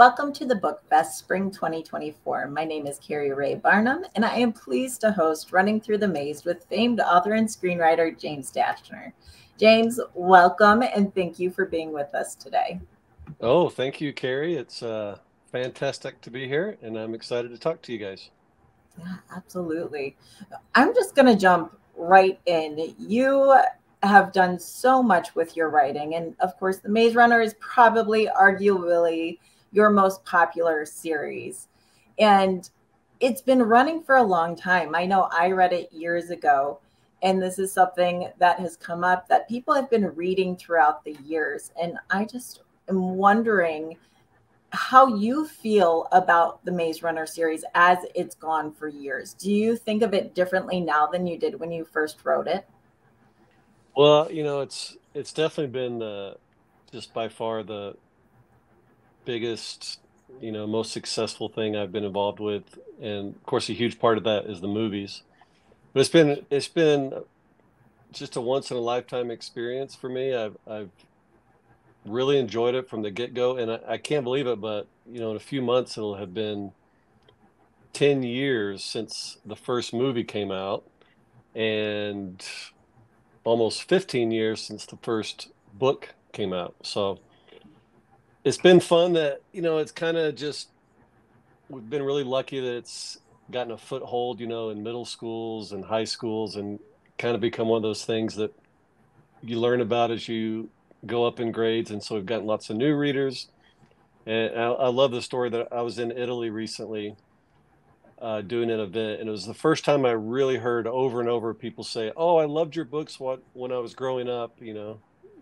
Welcome to the Book Fest Spring 2024. My name is Keri-Rae Barnum, and I am pleased to host Running Through the Maze with famed author and screenwriter James Dashner. James, welcome, and thank you for being with us today. Oh, thank you, Keri. It's fantastic to be here, and I'm excited to talk to you guys. Yeah, absolutely. I'm just going to jump right in. You have done so much with your writing, and of course, The Maze Runner is probably arguably your most popular series. And it's been running for a long time. I know I read it years ago, and this is something that has come up that people have been reading throughout the years. And I just am wondering how you feel about the Maze Runner series as it's gone for years. Do you think of it differently now than you did when you first wrote it? Well, it's definitely been just by far the biggest, most successful thing I've been involved with, and of course, a huge part of that is the movies. But it's been just a once in a lifetime experience for me. I've really enjoyed it from the get-go, and I can't believe it, but in a few months it'll have been 10 years since the first movie came out, and almost 15 years since the first book came out. So it's been fun that, it's kind of just, we've been really lucky that it's gotten a foothold, in middle schools and high schools, and kind of become one of those things that you learn about as you go up in grades. And so we've gotten lots of new readers. And I love the story that I was in Italy recently doing an event, and it was the first time I really heard over and over people say, "Oh, I loved your books when I was growing up."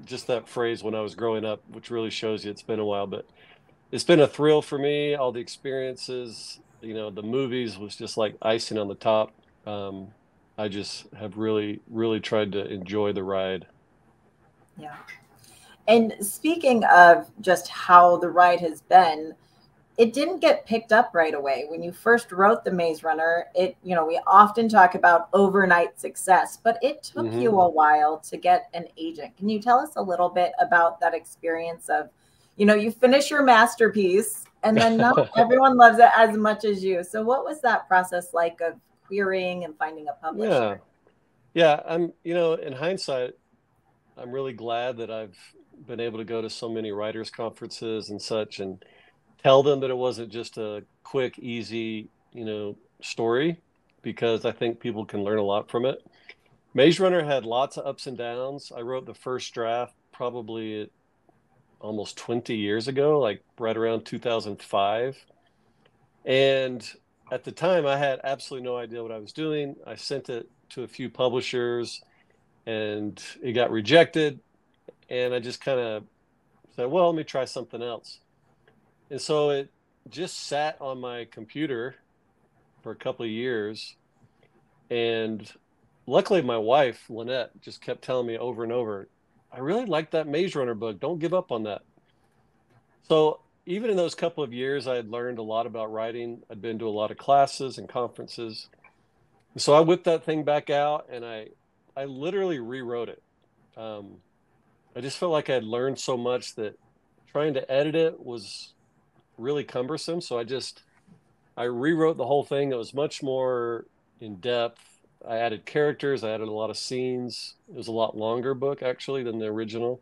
Just that phrase, "when I was growing up," which really shows you it's been a while. But it's been a thrill for me. All the experiences, the movies was just like icing on the top. I just have really, really tried to enjoy the ride. Yeah. And speaking of just how the ride has been, it didn't get picked up right away. When you first wrote The Maze Runner, we often talk about overnight success, but it took Hmm. you a while to get an agent. Can you tell us a little bit about that experience of, you finish your masterpiece and then not everyone loves it as much as you. So what was that process like of querying and finding a Yeah, publisher? yeah. In hindsight, I'm really glad that I've been able to go to so many writers' conferences and such, and tell them that it wasn't just a quick, easy, story, because I think people can learn a lot from it. Maze Runner had lots of ups and downs. I wrote the first draft probably almost 20 years ago, like right around 2005. And at the time, I had absolutely no idea what I was doing. I sent it to a few publishers and it got rejected. And I just kind of said, well, let me try something else. And so it just sat on my computer for a couple of years. And luckily, my wife, Lynette, just kept telling me over and over, I really like that Maze Runner book. Don't give up on that. So even in those couple of years, I had learned a lot about writing. I'd been to a lot of classes and conferences. And so I whipped that thing back out and I literally rewrote it. Um, I just felt like I had learned so much that trying to edit it was really cumbersome. So I rewrote the whole thing. It was much more in depth. I added characters. I added a lot of scenes. It was a lot longer book actually than the original.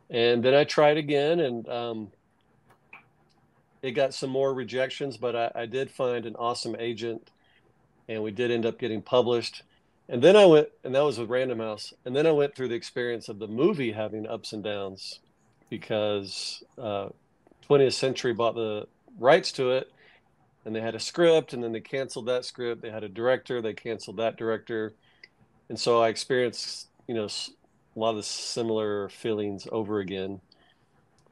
And then I tried again, and it got some more rejections. But I did find an awesome agent, and we did end up getting published. And then I went, and that was with Random House. And then I went through the experience of the movie having ups and downs because 20th Century bought the rights to it, and they had a script, and then they canceled that script. They had a director, they canceled that director. And so I experienced, a lot of the similar feelings over again.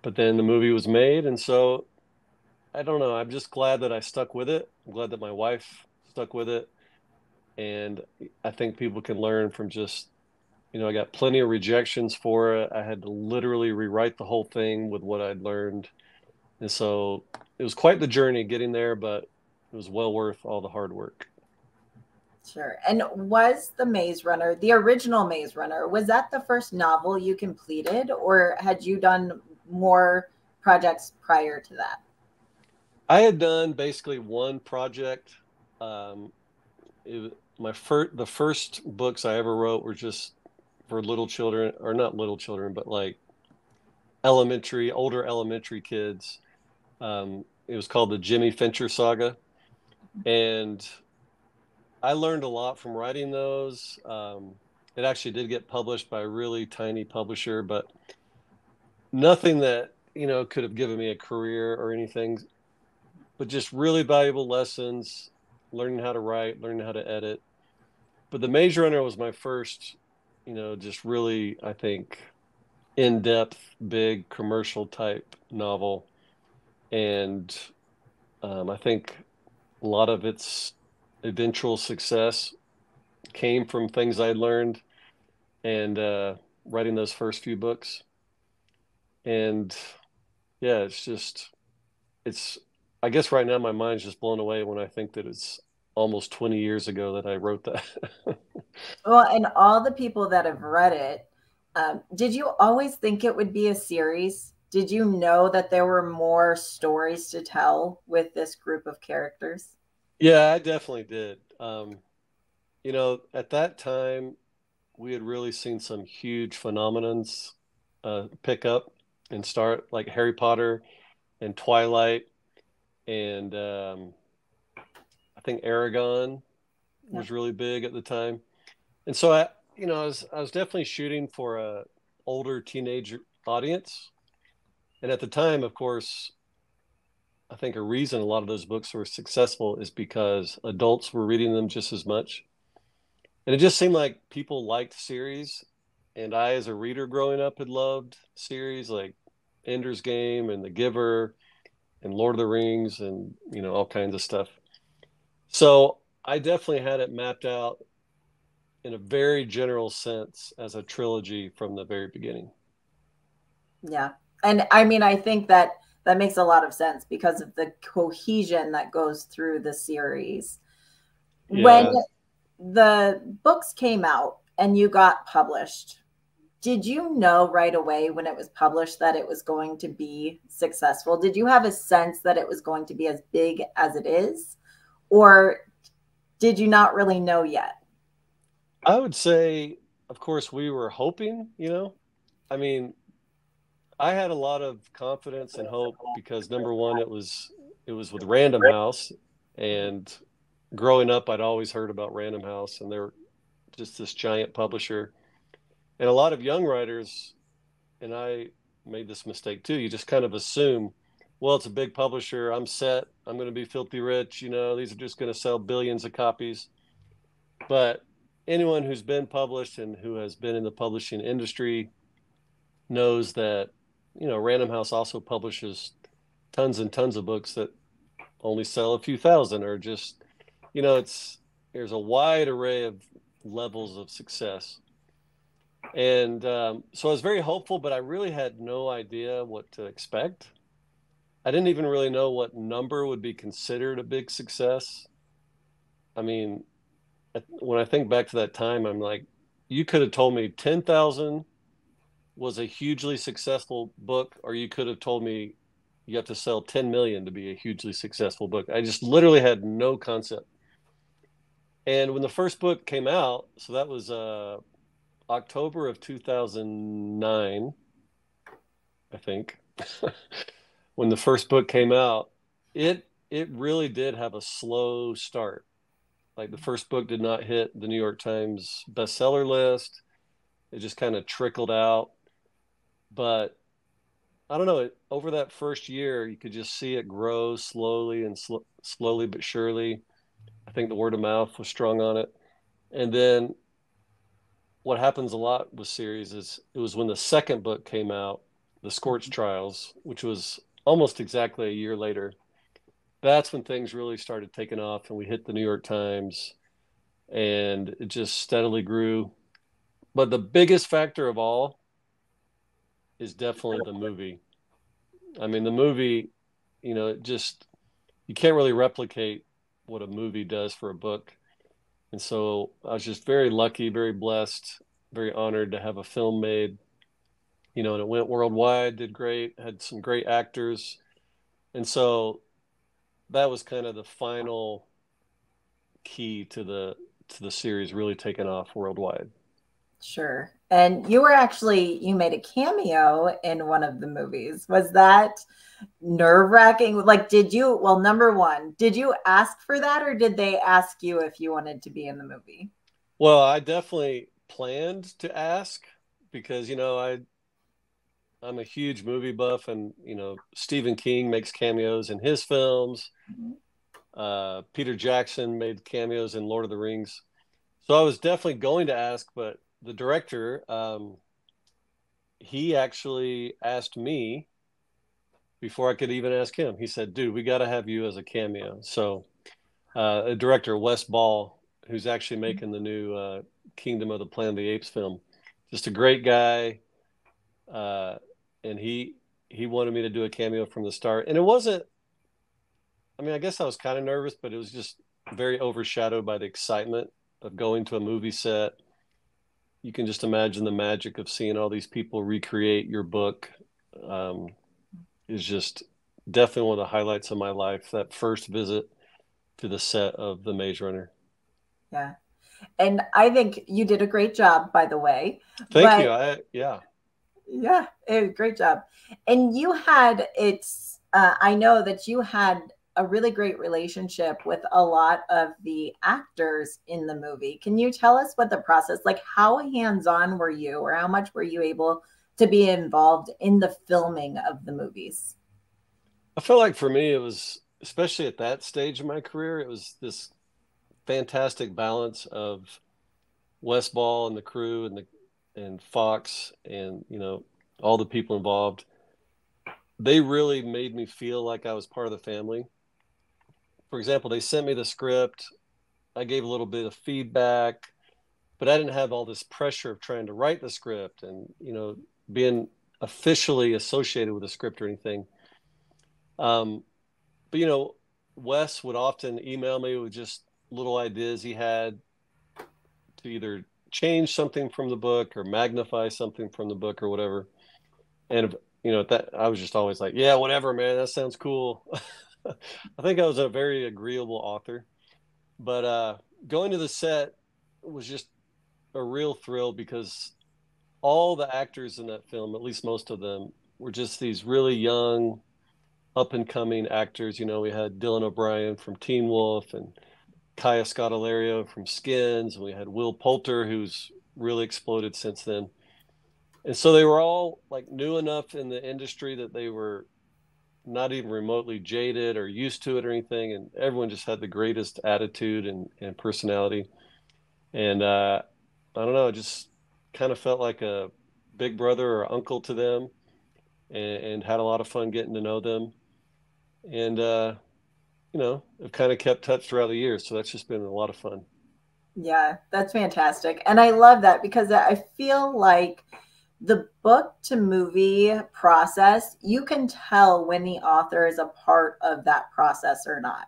But then the movie was made, and so I don't know. I'm just glad that I stuck with it. I'm glad that my wife stuck with it, and I think people can learn from just, I got plenty of rejections for it. I had to literally rewrite the whole thing with what I'd learned, and so it was quite the journey getting there, but it was well worth all the hard work. Sure. And was The Maze Runner, the original Maze Runner, was that the first novel you completed, or had you done more projects prior to that? I had done basically one project. The first books I ever wrote were just for little children, or not little children, but like older elementary kids. It was called the Jimmy Fincher Saga, and I learned a lot from writing those. It actually did get published by a really tiny publisher, but nothing that could have given me a career or anything. But just really valuable lessons, learning how to write, learning how to edit. But The Maze Runner was my first, just really, I think, in-depth, big commercial type novel. And I think a lot of its eventual success came from things I learned and writing those first few books. And yeah, it's, I guess right now my mind's just blown away when I think that it's almost 20 years ago that I wrote that. Well, and all the people that have read it, did you always think it would be a series? Did you know that there were more stories to tell with this group of characters? Yeah, I definitely did. At that time, we had really seen some huge phenomenons pick up and start, like Harry Potter and Twilight, and I think Aragon Yeah. was really big at the time. And so I was definitely shooting for a older teenager audience. And at the time, of course, I think a reason a lot of those books were successful is because adults were reading them just as much. And it just seemed like people liked series. And I, as a reader growing up, had loved series like Ender's Game and The Giver and Lord of the Rings and, all kinds of stuff. So I definitely had it mapped out in a very general sense as a trilogy from the very beginning. Yeah. And I mean, I think that that makes a lot of sense because of the cohesion that goes through the series. When Yeah. the books came out and you got published, did you know right away when it was published that it was going to be successful? Did you have a sense that it was going to be as big as it is? Or did you not really know yet? I would say, of course, we were hoping, I mean, I had a lot of confidence and hope because number one, it was with Random House, and growing up, I'd always heard about Random House, and they're just this giant publisher. And a lot of young writers, and I made this mistake too. You just kind of assume, well, it's a big publisher. I'm set. I'm going to be filthy rich. These are just going to sell billions of copies. But anyone who's been published and who has been in the publishing industry knows that, Random House also publishes tons and tons of books that only sell a few thousand, or just, there's a wide array of levels of success. And so I was very hopeful, but I really had no idea what to expect. I didn't even really know what number would be considered a big success. I mean, when I think back to that time, I'm like, you could have told me 10,000 was a hugely successful book, or you could have told me you have to sell 10 million to be a hugely successful book. I just literally had no concept. And when the first book came out, so that was October of 2009, I think. When the first book came out, it really did have a slow start. Like, the first book did not hit the New York Times bestseller list. It just kind of trickled out. But I don't know, over that first year, you could just see it grow slowly and slowly but surely. I think the word of mouth was strong on it. And then what happens a lot with series is it was when the second book came out, The Scorch Trials, which was almost exactly a year later. That's when things really started taking off, and we hit the New York Times, and it just steadily grew. But the biggest factor of all is definitely the movie. I mean, the movie, it just, you can't really replicate what a movie does for a book. And so I was just very lucky, very blessed, very honored to have a film made, and it went worldwide, did great, had some great actors. And so that was kind of the final key to the series really taking off worldwide. Sure. And you were actually, you made a cameo in one of the movies. Was that nerve wracking? Like, did you, well, number one, did you ask for that or did they ask you if you wanted to be in the movie? Well, I definitely planned to ask because, I'm a huge movie buff, and Stephen King makes cameos in his films. Peter Jackson made cameos in Lord of the Rings. So I was definitely going to ask, but the director, he actually asked me before I could even ask him. He said, "Dude, we got to have you as a cameo." So, a director, Wes Ball, who's actually making the new Kingdom of the Planet of the Apes film, just a great guy, and he wanted me to do a cameo from the start. And it wasn't. I mean, I guess I was kind of nervous, but it was just very overshadowed by the excitement of going to a movie set. You can just imagine the magic of seeing all these people recreate your book. Um, is just definitely one of the highlights of my life. That first visit to the set of The Maze Runner. Yeah. And I think you did a great job, by the way. Thank you. But Yeah. yeah, great job. And you had I know that you had a really great relationship with a lot of the actors in the movie. Can you tell us what the process, like how hands-on were you or how much were you able to be involved in the filming of the movies? I feel like for me, it was, especially at that stage of my career, it was this fantastic balance of Wes Ball and the crew and Fox and all the people involved. They really made me feel like I was part of the family. For example, they sent me the script. I gave a little bit of feedback, but I didn't have all this pressure of trying to write the script and being officially associated with the script or anything. Um, but Wes would often email me with just little ideas he had to either change something from the book or magnify something from the book or whatever. And that I was just always like, yeah, whatever, man, that sounds cool. I think I was a very agreeable author, but going to the set was just a real thrill because all the actors in that film, at least most of them, were just these really young, up and coming actors. We had Dylan O'Brien from Teen Wolf and Kaya Scodelario from Skins, and we had Will Poulter, who's really exploded since then. And so they were all like new enough in the industry that they were not even remotely jaded or used to it or anything. And everyone just had the greatest attitude and personality. And I don't know, it just kind of felt like a big brother or uncle to them, and had a lot of fun getting to know them. And, I've kind of kept touch throughout the years. So that's just been a lot of fun. Yeah, that's fantastic. And I love that because I feel like the book to movie process, you can tell when the author is a part of that process or not.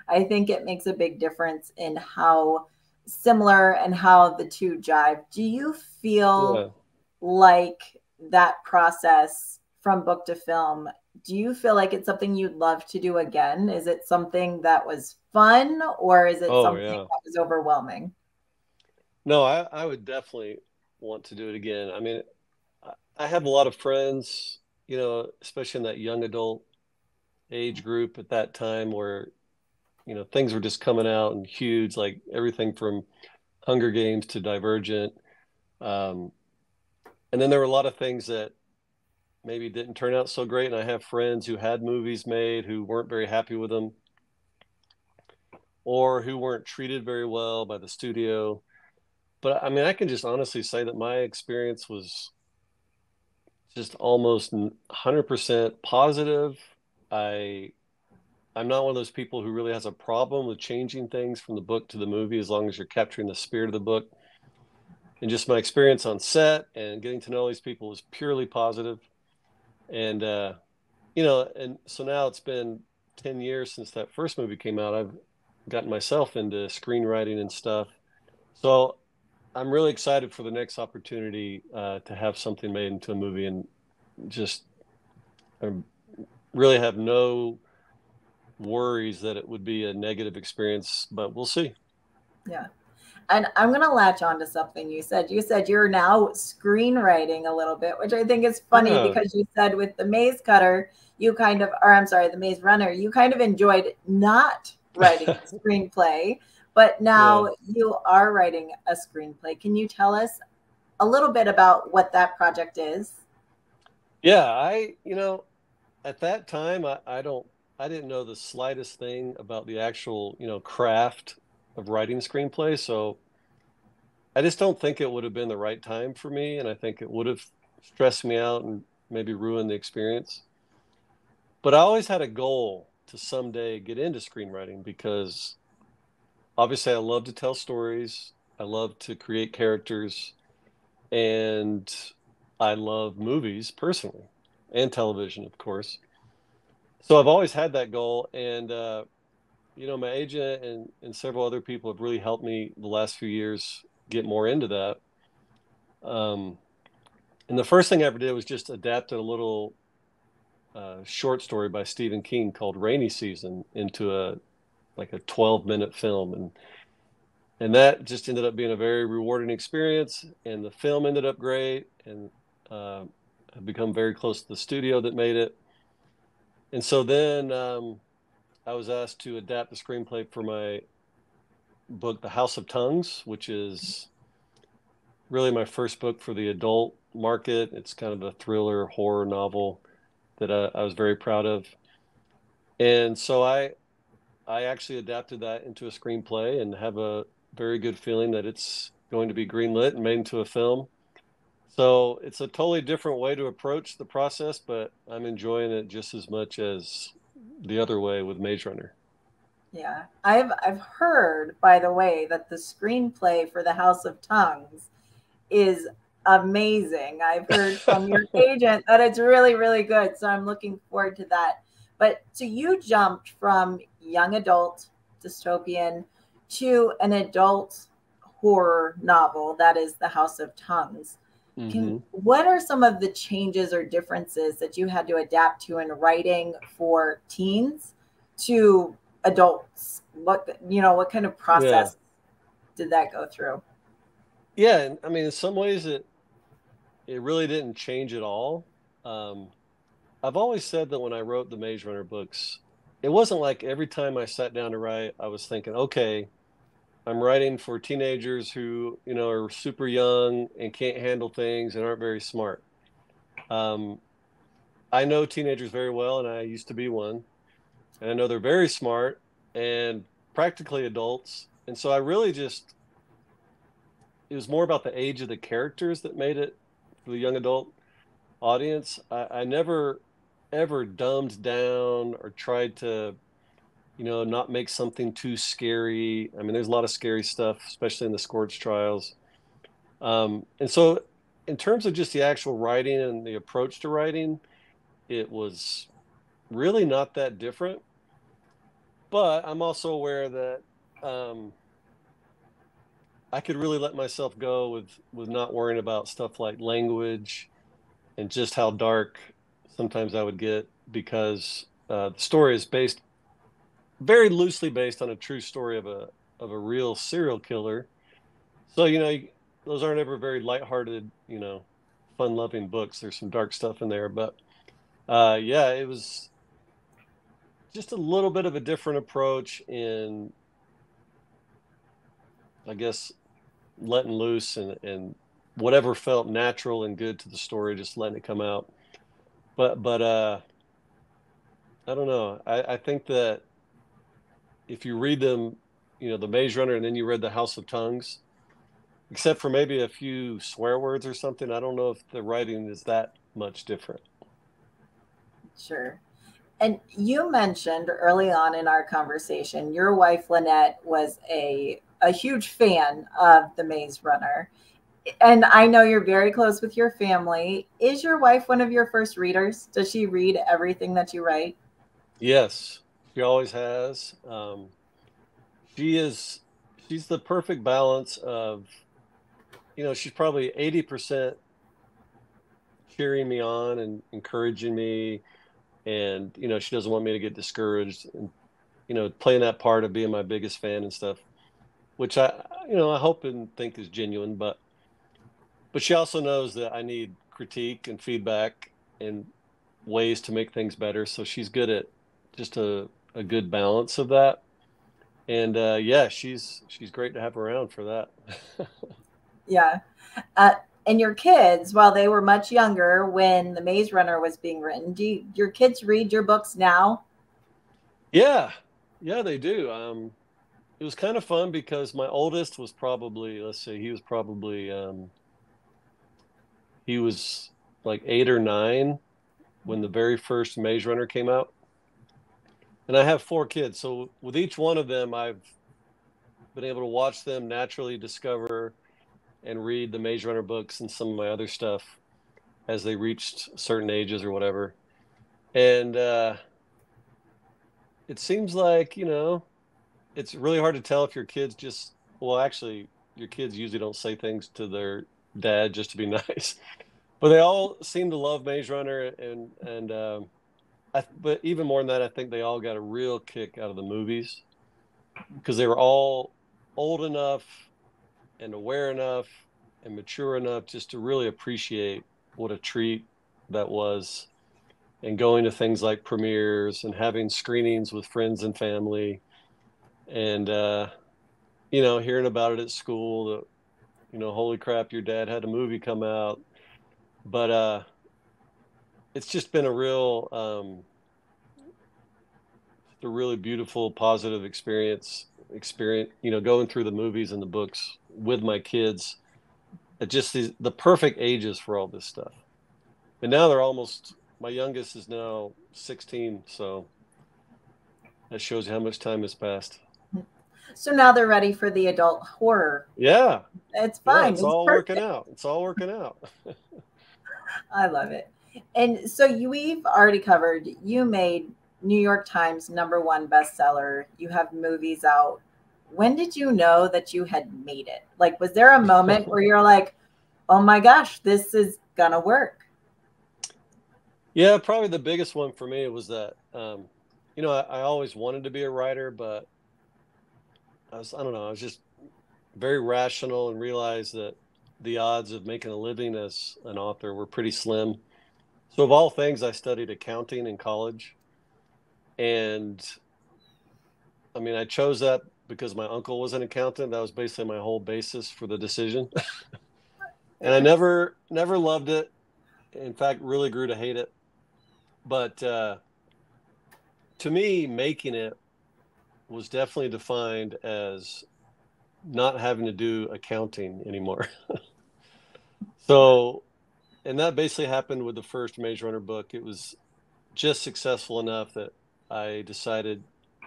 I think it makes a big difference in how similar and how the two jive. Do you feel Yeah. like that process from book to film, do you feel like it's something you'd love to do again? Is it something that was fun or is it Oh, something yeah. that was overwhelming? No, I would definitely want to do it again. I mean, I have a lot of friends, especially in that young adult age group at that time where, things were just coming out and huge, like everything from Hunger Games to Divergent. Um, and then there were a lot of things that maybe didn't turn out so great. And I have friends who had movies made who weren't very happy with them or who weren't treated very well by the studio. But I mean, I can just honestly say that my experience was just almost 100% positive. I I'm not one of those people who really has a problem with changing things from the book to the movie as long as you're capturing the spirit of the book. And just my experience on set and getting to know these people was purely positive. And and so now it's been 10 years since that first movie came out. I've gotten myself into screenwriting and stuff. So I'm really excited for the next opportunity to have something made into a movie, and just I really have no worries that it would be a negative experience, but we'll see. Yeah. And I'm going to latch on to something you said. You said you're now screenwriting a little bit, which I think is funny Yeah. because you said with the Maze Cutter, you kind of, or I'm sorry, the Maze Runner, you kind of enjoyed not writing a screenplay, but now Yeah. you are writing a screenplay. Can you tell us a little bit about what that project is? Yeah. At that time, I didn't know the slightest thing about the actual, craft of writing screenplay. So I just don't think it would have been the right time for me. And I think it would have stressed me out and maybe ruined the experience. But I always had a goal to someday get into screenwriting because obviously I love to tell stories. I love to create characters, and I love movies personally, and television, of course. So I've always had that goal. And, my agent and several other people have really helped me the last few years get more into that. Um, and the first thing I ever did was just adapted a little short story by Stephen King called Rainy Season into a 12-minute film. And that just ended up being a very rewarding experience. And the film ended up great. And I've become very close to the studio that made it. And so then I was asked to adapt the screenplay for my book, The House of Tongues, which is really my first book for the adult market. It's kind of a thriller horror novel that I was very proud of. And so I actually adapted that into a screenplay and have a very good feeling that it's going to be greenlit and made into a film. So it's a totally different way to approach the process, but I'm enjoying it just as much as the other way with Maze Runner. Yeah. I've heard, by the way, that the screenplay for The House of Tongues is amazing. I've heard from your agent that it's really, really good. So I'm looking forward to that. But so you jumped from young adult dystopian to an adult horror novel that is The House of Tongues. Hmm. What are some of the changes or differences that you had to adapt to in writing for teens to adults? What kind of Yeah. process did that go through? Yeah. And I mean, in some ways, it really didn't change at all. Um, I've always said that when I wrote the Maze Runner books, it wasn't like every time I sat down to write, I was thinking, okay, I'm writing for teenagers who, are super young and can't handle things and aren't very smart. Um, I know teenagers very well, and I used to be one. And I know they're very smart and practically adults. And so I really just, it was more about the age of the characters that made it for the young adult audience. I never ever dumbed down or tried to, not make something too scary. I mean, there's a lot of scary stuff, especially in the Scorch trials. And so, in terms of just the actual writing and the approach to writing, it was really not that different. But I'm also aware that I could really let myself go with not worrying about stuff like language and just how dark sometimes I would get because the story is based very loosely based on a true story of a real serial killer. So those aren't ever very lighthearted, fun-loving books. There's some dark stuff in there, but yeah, it was just a little bit of a different approach in, I guess, letting loose and whatever felt natural and good to the story, just letting it come out. But I don't know. I think that if you read them, the Maze Runner, and then you read the House of Tongues, except for maybe a few swear words or something, I don't know if the writing is that much different. Sure. And you mentioned early on in our conversation, your wife Lynette was a huge fan of The Maze Runner. And I know you're very close with your family. Is your wife one of your first readers? Does she read everything that you write? Yes, she always has. She is she's the perfect balance of, she's probably 80% cheering me on and encouraging me, and she doesn't want me to get discouraged, and playing that part of being my biggest fan and stuff, which I hope and think is genuine, but she also knows that I need critique and feedback and ways to make things better. So she's good at just a good balance of that. And yeah, she's great to have around for that. Yeah. Uh, and your kids, while they were much younger when The Maze Runner was being written, your kids read your books now? Yeah, yeah, they do. It was kind of fun because my oldest was probably, let's see, he was like 8 or 9 when the very first Maze Runner came out. And I have 4 kids. So with each one of them, I've been able to watch them naturally discover and read the Maze Runner books and some of my other stuff as they reached certain ages or whatever. And it seems like, it's really hard to tell if your kids just, well, actually, your kids usually don't say things to their dad just to be nice, but they all seem to love Maze Runner. But even more than that, I think they all got a real kick out of the movies because they were all old enough and aware enough and mature enough just to really appreciate what a treat that was, and going to things like premieres and having screenings with friends and family, and hearing about it at school that, holy crap, your dad had a movie come out. But it's just been a really beautiful, positive experience, going through the movies and the books with my kids at just the perfect ages for all this stuff. And now my youngest is now 16, so that shows you how much time has passed. So now they're ready for the adult horror. Yeah. It's Yeah, fine. it's It's all working perfect. out. It's all working out. I love it. And so we've already covered, you made New York Times #1 bestseller. You have movies out. When did you know that you had made it? Like, was there a moment where you're like, oh my gosh, this is gonna work? Yeah, probably the biggest one for me was that, I always wanted to be a writer, but I don't know, I was just very rational and realized that the odds of making a living as an author were pretty slim. So of all things, I studied accounting in college. And I mean, I chose that because my uncle was an accountant. That was basically my whole basis for the decision. And I never loved it. In fact, really grew to hate it. But to me, making it was definitely defined as not having to do accounting anymore. So, and that basically happened with the first Maze Runner book. It was just successful enough that I decided,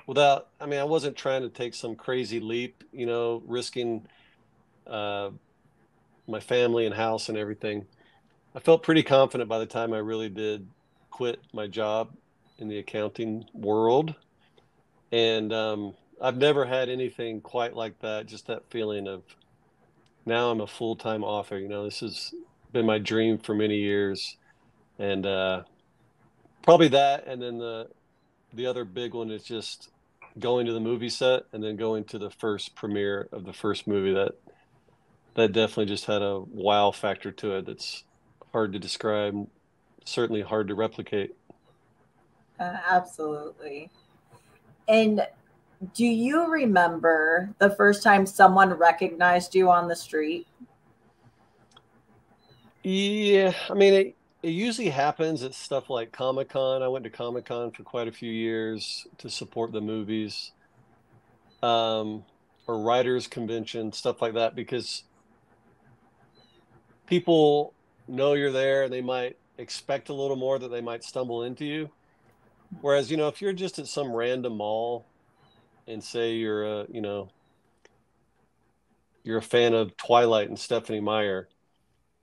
I wasn't trying to take some crazy leap, risking uh, my family and house and everything. I felt pretty confident by the time I really did quit my job in the accounting world. And I've never had anything quite like that, just that feeling of now I'm a full-time author. This has been my dream for many years. And probably that. And then the other big one is just going to the movie set and then going to the first premiere of the first movie. That definitely just had a wow factor to it that's hard to describe, certainly hard to replicate. Absolutely. And do you remember the first time someone recognized you on the street? Yeah, I mean, it usually happens at stuff like Comic-Con. I went to Comic-Con for quite a few years to support the movies, um, or writers' convention, stuff like that, because people know you're there and they might expect a little more that they might stumble into you. Whereas, if you're just at some random mall and say you're a fan of Twilight and Stephanie Meyer,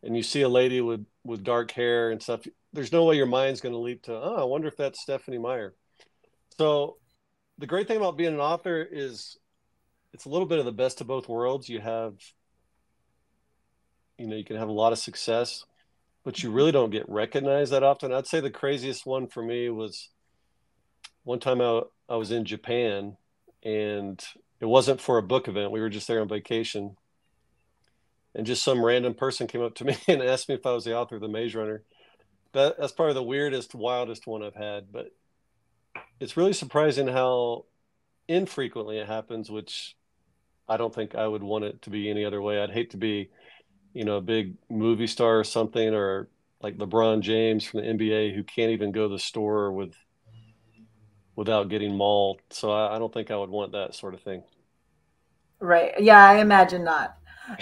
and you see a lady with dark hair and stuff, there's no way your mind's going to leap to, oh, I wonder if that's Stephanie Meyer. So the great thing about being an author is it's a little bit of the best of both worlds. You can have a lot of success, but you really don't get recognized that often. I'd say the craziest one for me was one time I was in Japan, and it wasn't for a book event. We were just there on vacation. And just some random person came up to me and asked me if I was the author of The Maze Runner. That's probably the weirdest, wildest one I've had. But it's really surprising how infrequently it happens, which I don't think I would want it to be any other way. I'd hate to be, a big movie star or something, or like LeBron James from the NBA who can't even go to the store without getting mauled. So I don't think I would want that sort of thing. Right. Yeah, I imagine not.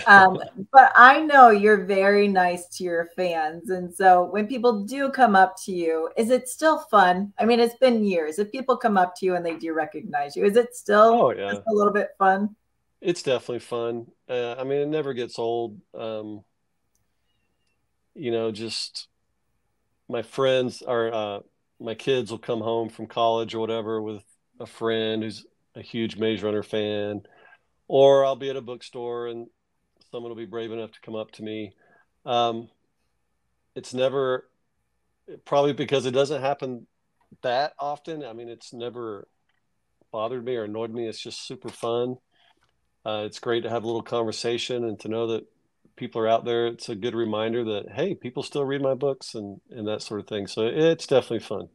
Um, but I know you're very nice to your fans. And so when people do come up to you, is it still fun? I mean, it's been years. If people come up to you and they do recognize you, is it still Oh just yeah, a little bit fun? it's definitely fun. I mean, it never gets old. Just my friends or my kids will come home from college or whatever with a friend who's a huge Maze Runner fan, or I'll be at a bookstore and someone will be brave enough to come up to me. Um, it's never, probably because it doesn't happen that often. I mean, it's never bothered me or annoyed me. It's just super fun. It's great to have a little conversation and to know that people are out there. It's a good reminder that, hey, people still read my books and that sort of thing. So it's definitely fun.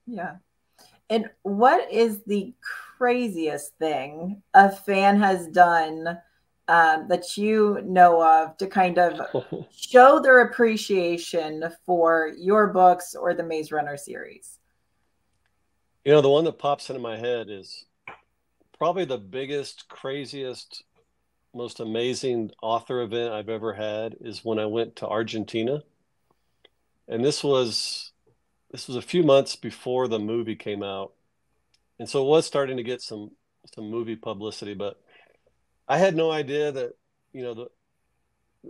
Yeah. And what is the craziest thing a fan has done that you know of to kind of show their appreciation for your books or the Maze Runner series? The one that pops into my head is probably the biggest, craziest, most amazing author event I've ever had is when I went to Argentina. And this was a few months before the movie came out. And so it was starting to get some movie publicity, but I had no idea that, the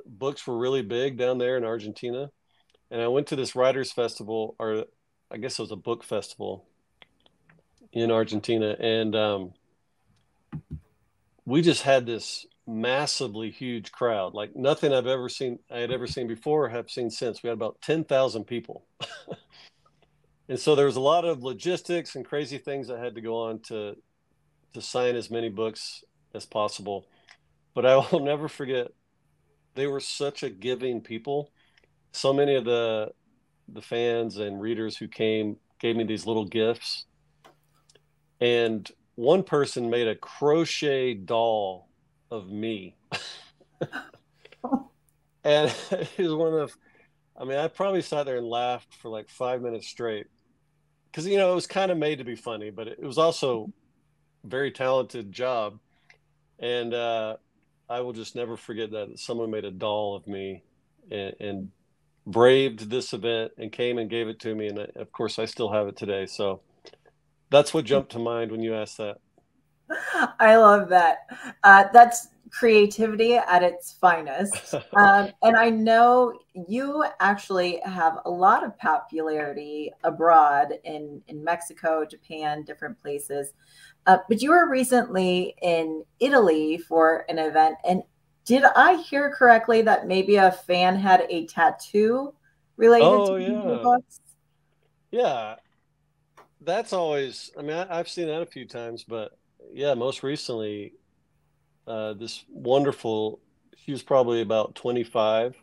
books were really big down there in Argentina. And I went to this writers festival, or I guess it was a book festival in Argentina, and we just had this massively huge crowd, like nothing I had ever seen before or have seen since. We had about 10,000 people. And so there was a lot of logistics and crazy things that had to go on to sign as many books as possible. But I will never forget, they were such a giving people. So many of the fans and readers who came gave me these little gifts. And one person made a crochet doll of me. And it was one of, I mean, I probably sat there and laughed for like 5 minutes straight because, it was kind of made to be funny, but it was also a very talented job. And I will just never forget that someone made a doll of me and braved this event and came and gave it to me. And of course, I still have it today. So that's what jumped to mind when you asked that. I love that. That's creativity at its finest. And I know you actually have a lot of popularity abroad in Mexico, Japan, different places. But you were recently in Italy for an event. And did I hear correctly that maybe a fan had a tattoo related to Oh, one of your yeah. books? Yeah. That's always, I mean, I've seen that a few times, but yeah, most recently, this wonderful, she was probably about 25.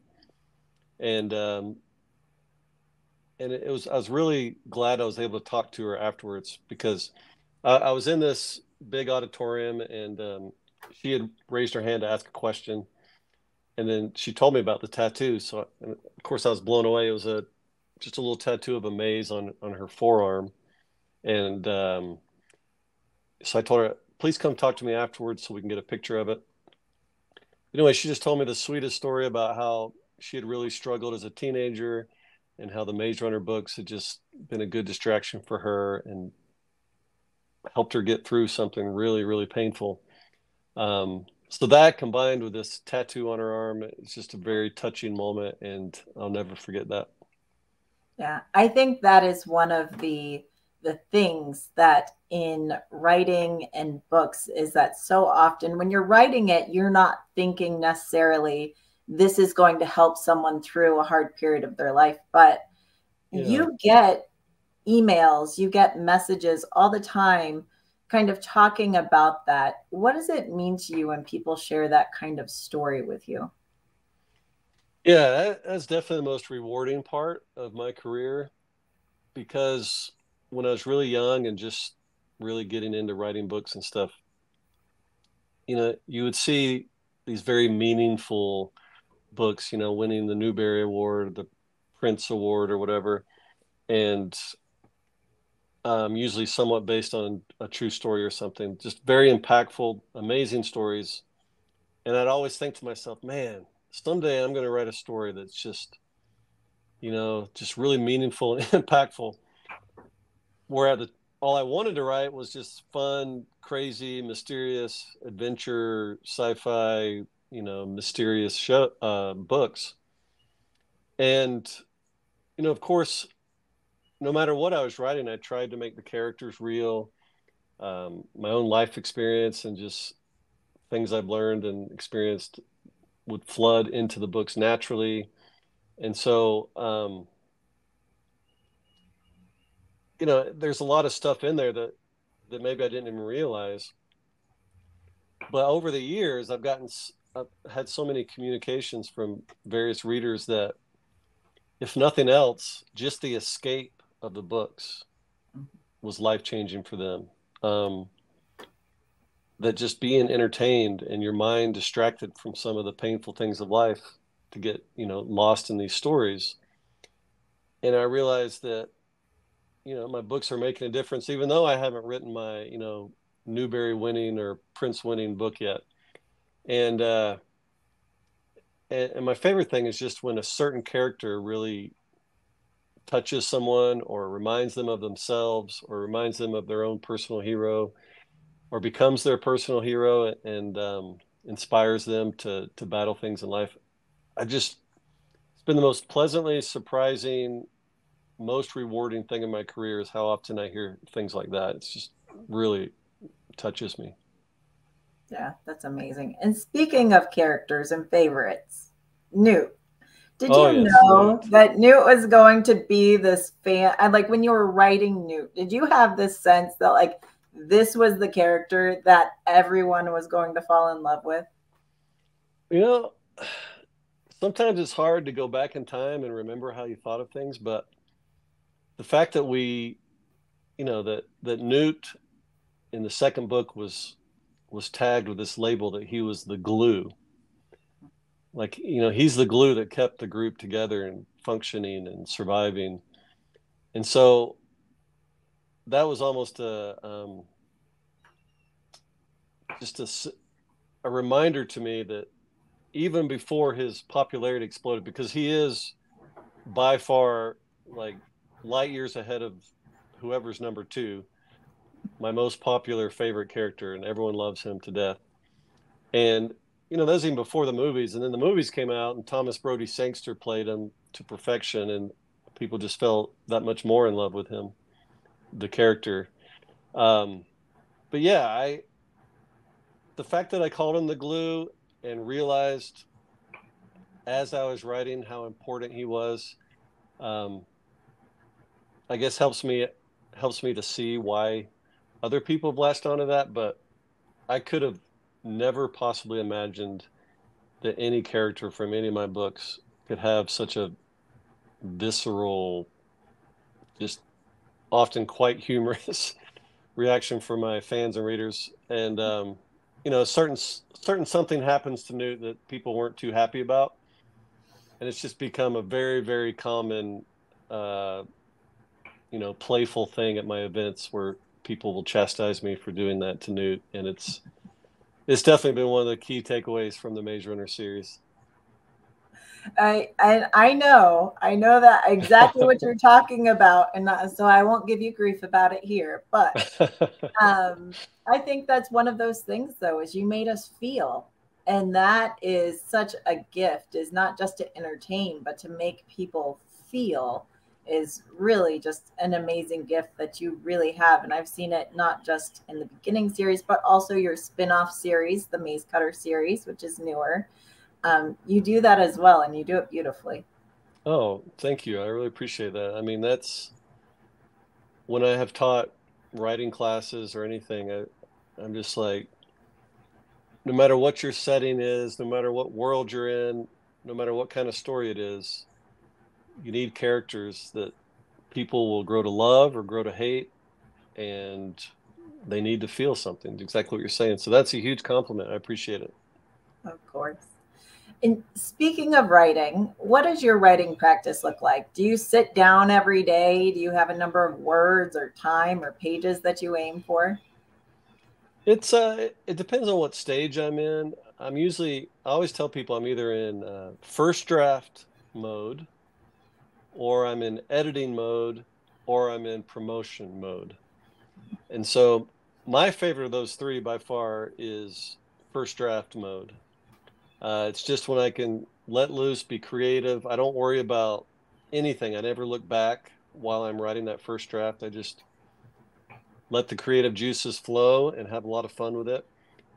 And, I was really glad I was able to talk to her afterwards because I was in this big auditorium and she had raised her hand to ask a question. And then she told me about the tattoo. So, and of course, I was blown away. It was just a little tattoo of a maze on her forearm. And so I told her, please come talk to me afterwards so we can get a picture of it. Anyway, she just told me the sweetest story about how she had really struggled as a teenager and how the Maze Runner books had just been a good distraction for her and helped her get through something really, really painful. So that combined with this tattoo on her arm, it's just a very touching moment, and I'll never forget that. Yeah, I think that is one of the things that in writing and books is that so often when you're writing it, you're not thinking necessarily this is going to help someone through a hard period of their life, but Yeah. you get emails, you get messages all the time kind of talking about that. What does it mean to you when people share that kind of story with you? Yeah, that's definitely the most rewarding part of my career, because when I was really young and just really getting into writing books and stuff, you would see these very meaningful books, winning the Newbery Award, the Prince Award, or whatever, and usually somewhat based on a true story or something. Just very impactful, amazing stories. And I'd always think to myself, man, someday I'm going to write a story that's just really meaningful and impactful. Where all I wanted to write was just fun, crazy, mysterious, adventure, sci-fi, mysterious books. And, of course, no matter what I was writing, I tried to make the characters real, my own life experience and just things I've learned and experienced would flood into the books naturally. And so, there's a lot of stuff in there that maybe I didn't even realize. But over the years, I've had so many communications from various readers that, if nothing else, just the escape of the books was life-changing for them. That just being entertained and your mind distracted from some of the painful things of life to get, lost in these stories. And I realized that, my books are making a difference, even though I haven't written my, Newbery winning or Prince winning book yet. And, and my favorite thing is just when a certain character really touches someone or reminds them of themselves or reminds them of their own personal hero or becomes their personal hero and inspires them to battle things in life. It's been the most pleasantly surprising, most rewarding thing in my career is how often I hear things like that. It's just really touches me. Yeah, that's amazing. And speaking of characters and favorites, Newt. Did Oh, you yes, know Newt. that Newt was going to be this fan? And like when you were writing Newt, did you have this sense that like this was the character that everyone was going to fall in love with? You know, sometimes it's hard to go back in time and remember how you thought of things, but the fact that that Newt in the second book was tagged with this label that he was the glue. Like, he's the glue that kept the group together and functioning and surviving. And so that was almost just a reminder to me that even before his popularity exploded, because he is by far like light years ahead of whoever's number two, my most popular favorite character, and everyone loves him to death. And that was even before the movies. And then the movies came out, and Thomas Brody Sangster played him to perfection, and people just fell that much more in love with him, the character. Um, but yeah, the fact that I called him the glue and realized as I was writing how important he was, um, I guess helps me to see why other people blast onto that. But I could have never possibly imagined that any character from any of my books could have such a visceral, just often quite humorous reaction from my fans and readers. And certain something happens to Newt that people weren't too happy about, and it's just become a very, very common, uh, playful thing at my events where people will chastise me for doing that to Newt, and it's definitely been one of the key takeaways from the Maze Runner series. I know that exactly what you're talking about, and so I won't give you grief about it here. But I think that's one of those things, though, is you made us feel, and that is such a gift. Is not just to entertain, but to make people feel is really just an amazing gift that you really have. And I've seen it not just in the beginning series, but also your spin-off series, the Maze Cutter series, which is newer. You do that as well, and you do it beautifully. Oh, thank you. I really appreciate that. I mean, when I have taught writing classes or anything, I'm just like, no matter what your setting is, no matter what world you're in, no matter what kind of story it is, you need characters that people will grow to love or grow to hate, and they need to feel something. Exactly what you're saying. So that's a huge compliment. I appreciate it. Of course. And speaking of writing, what does your writing practice look like? Do you sit down every day? Do you have a number of words or time or pages that you aim for? It depends on what stage I'm in. I always tell people I'm either in first draft mode, or I'm in editing mode, or I'm in promotion mode. And so my favorite of those three by far is first draft mode. It's just when I can let loose, be creative. I don't worry about anything. I never look back while I'm writing that first draft. I just let the creative juices flow and have a lot of fun with it.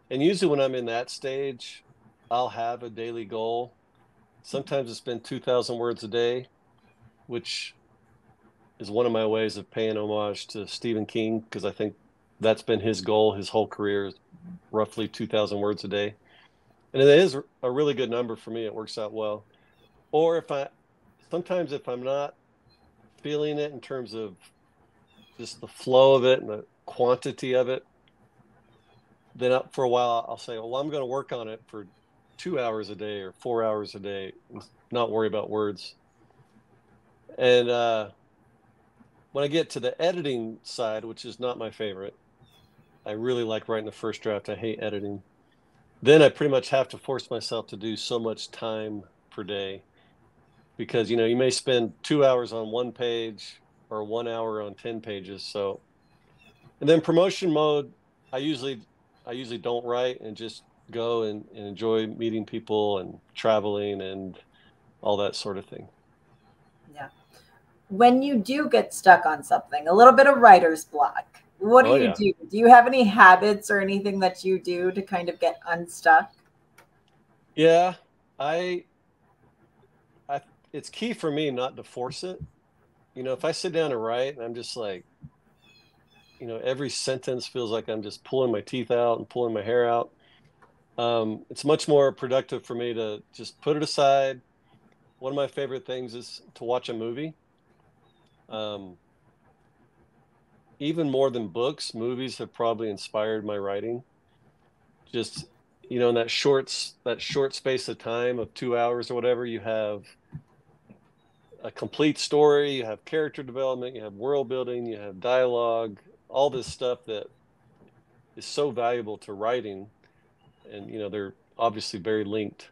And usually when I'm in that stage, I'll have a daily goal. Sometimes it's been 2,000 words a day, which is one of my ways of paying homage to Stephen King, because I think that's been his goal his whole career, is roughly 2,000 words a day. And it is a really good number for me. It works out well. Or sometimes if I'm not feeling it in terms of just the flow of it and the quantity of it, then for a while I'll say, well, I'm going to work on it for 2 hours a day or 4 hours a day and not worry about words. And when I get to the editing side, which is not my favorite, I really like writing the first draft. I hate editing. Then I pretty much have to force myself to do so much time per day, because you may spend 2 hours on one page or 1 hour on 10 pages. So, and then promotion mode, I usually I usually don't write and just go and enjoy meeting people and traveling and all that sort of thing. Yeah. When you do get stuck on something, a little bit of writer's block, what do Oh you yeah. do? Do you have any habits or anything that you do to kind of get unstuck? Yeah. I I it's key for me not to force it. If I sit down and write and I'm just like, every sentence feels like I'm just pulling my teeth out and pulling my hair out. It's much more productive for me to just put it aside. One of my favorite things is to watch a movie. Um, Even more than books, movies have probably inspired my writing. Just, in that short space of time of 2 hours or whatever, you have a complete story, you have character development, you have world building, you have dialogue, all this stuff that is so valuable to writing. And, they're obviously very linked.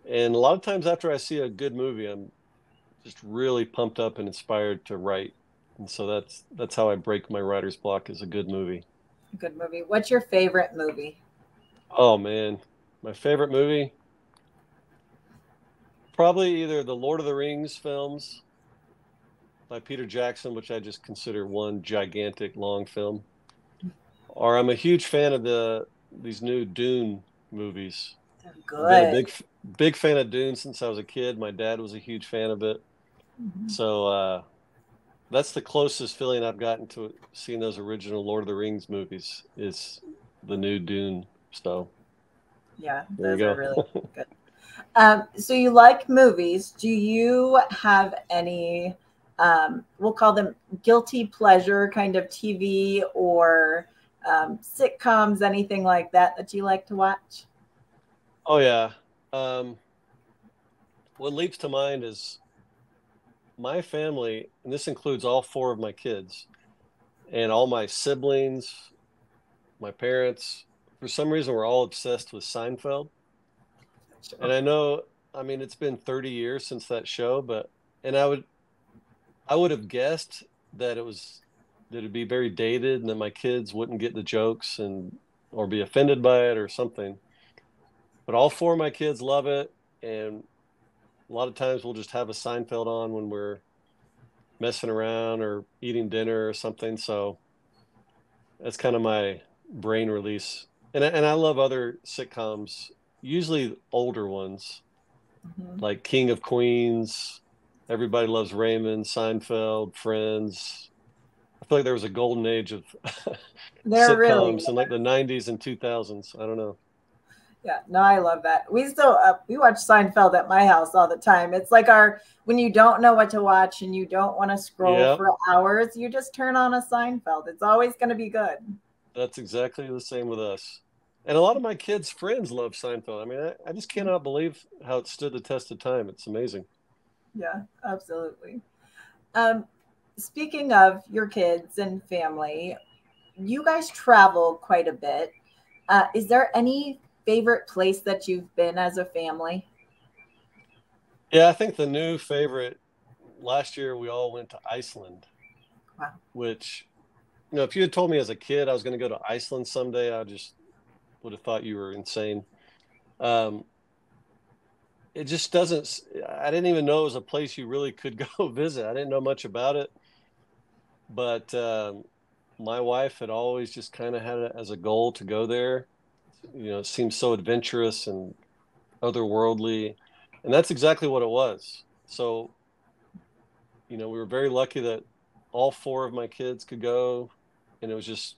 And a lot of times after I see a good movie, I'm just really pumped up and inspired to write. And so that's how I break my writer's block, is a good movie. Good movie. What's your favorite movie? Oh man, my favorite movie, probably either the Lord of the Rings films by Peter Jackson, which I just consider one gigantic long film, or I'm a huge fan of these new Dune movies. I've been a Good. big fan of Dune since I was a kid. My dad was a huge fan of it. Mhm. So that's the closest feeling I've gotten to seeing those original Lord of the Rings movies, is the new Dune. So Yeah, there you those are go. really good. So you like movies. Do you have any, we'll call them guilty pleasure kind of TV or sitcoms, anything like that that you like to watch? Oh yeah. Um, what leaps to mind is my family, and this includes all four of my kids and all my siblings, my parents. For some reason, we're all obsessed with Seinfeld. And Sure. I know, I mean, it's been 30 years since that show, and I would have guessed that it'd be very dated and that my kids wouldn't get the jokes or be offended by it or something. But all four of my kids love it, and a lot of times we'll just have a Seinfeld on when we're messing around or eating dinner or something. So that's kind of my brain release. And I love other sitcoms, usually older ones Mhm. like King of Queens, Everybody Loves Raymond, Seinfeld, Friends. I feel like there was a golden age of They're really, sitcoms in like the 90s and 2000s. I don't know. yeah, no, I love that. We still we watch Seinfeld at my house all the time. It's like our when you don't know what to watch and you don't want to scroll Yeah, for hours, you just turn on a Seinfeld. It's always going to be good. that's exactly the same with us. And a lot of my kids' friends love Seinfeld. I mean, I just cannot believe how it stood the test of time. It's amazing. Yeah, absolutely. Um, Speaking of your kids and family, you guys travel quite a bit. Is there any favorite place that you've been as a family? Yeah, I think the new favorite last year we all went to Iceland, Wow. which, if you had told me as a kid I was going to go to Iceland someday, I just would have thought you were insane. Um, it just doesn't, I didn't even know it was a place you really could go visit. I didn't know much about it, but my wife had always just kind of had it as a goal to go there. It seems so adventurous and otherworldly. And that's exactly what it was. So, we were very lucky that all four of my kids could go. And it was just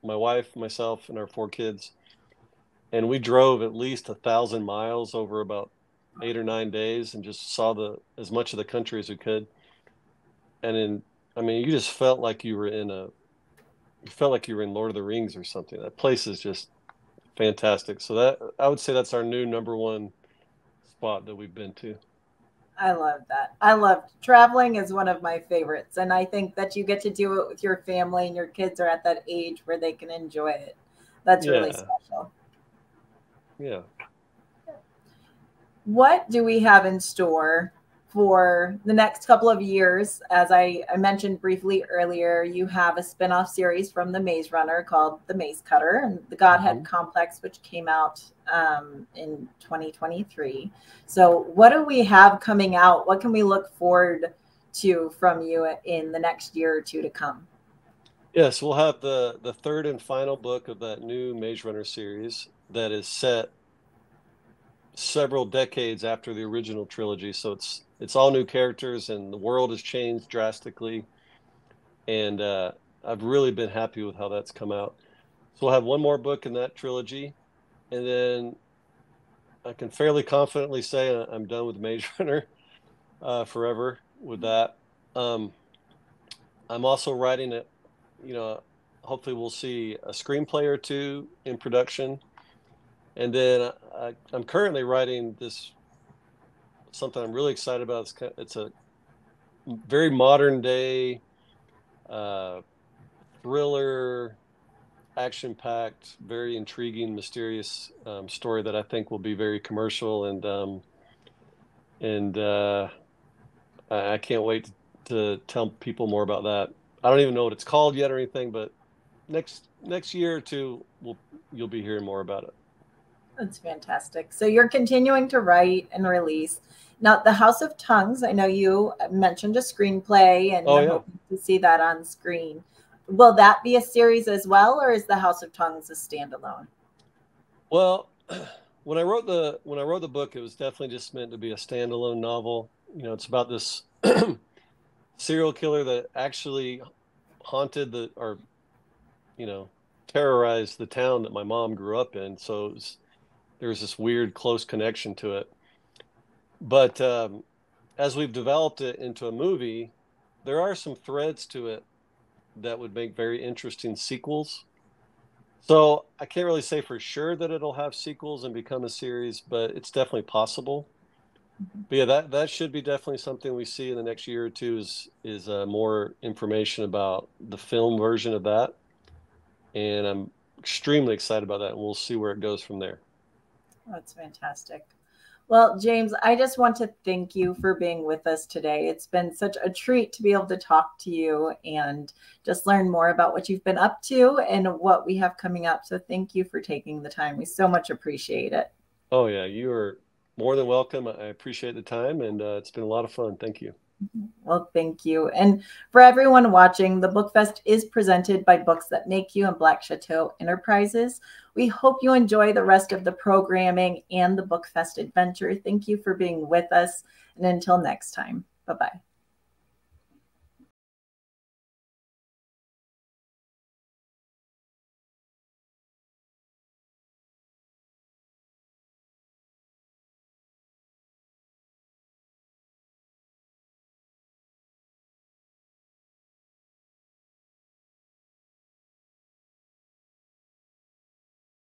my wife, myself, and our four kids. And we drove at least 1,000 miles over about 8 or 9 days and just saw as much of the country as we could. I mean, you just felt like you felt like you were in Lord of the Rings or something. That place is just fantastic. So that I would say that's our new number one spot that we've been to. I love that. I love traveling is one of my favorites. And I think that you get to do it with your family and your kids are at that age where they can enjoy it. That's really Yeah, special. yeah. What do we have in store for the next couple of years? As I mentioned briefly earlier, you have a spin-off series from the Maze Runner called The Maze Cutter and the Godhead Mhm. Complex, which came out in 2023. So what do we have coming out? What can we look forward to from you in the next year or two to come? Yes, we'll have the third and final book of that new Maze Runner series that is set several decades after the original trilogy. So it's all new characters and the world has changed drastically. And I've really been happy with how that's come out. So we'll have one more book in that trilogy, and then I can fairly confidently say I'm done with Maze Runner forever with that. Um, I'm also writing it. You know, hopefully we'll see a screenplay or two in production, and then I'm currently writing this something I'm really excited about. It's a very modern day uh, thriller, action packed, very intriguing, mysterious story that I think will be very commercial and I can't wait to tell people more about that. I don't even know what it's called yet or anything, but next year or two, you'll be hearing more about it. That's fantastic. So you're continuing to write and release. Now, The House of Tongues, I know you mentioned a screenplay and Oh you're yeah. hoping to see that on screen. Will that be a series as well, or is The House of Tongues a standalone? Well, when I wrote the book, it was definitely just meant to be a standalone novel. It's about this serial killer that actually haunted or you know terrorized the town that my mom grew up in. So there was this weird close connection to it. But as we've developed it into a movie, there are some threads to it that would make very interesting sequels. So I can't really say for sure that it'll have sequels and become a series, but it's definitely possible. But yeah, that should be definitely something we see in the next year or two is more information about the film version of that, and I'm extremely excited about that, and we'll see where it goes from there. That's fantastic. Well, James, I just want to thank you for being with us today. It's been such a treat to be able to talk to you and just learn more about what you've been up to and what we have coming up. So thank you for taking the time. We so much appreciate it. Oh yeah, you are more than welcome. I appreciate the time, and it's been a lot of fun. Thank you. Well, thank you. And for everyone watching, the Bookfest is presented by Books That Make You and Black Chateau Enterprises. We hope you enjoy the rest of the programming and the Bookfest adventure. Thank you for being with us. And until next time, bye-bye.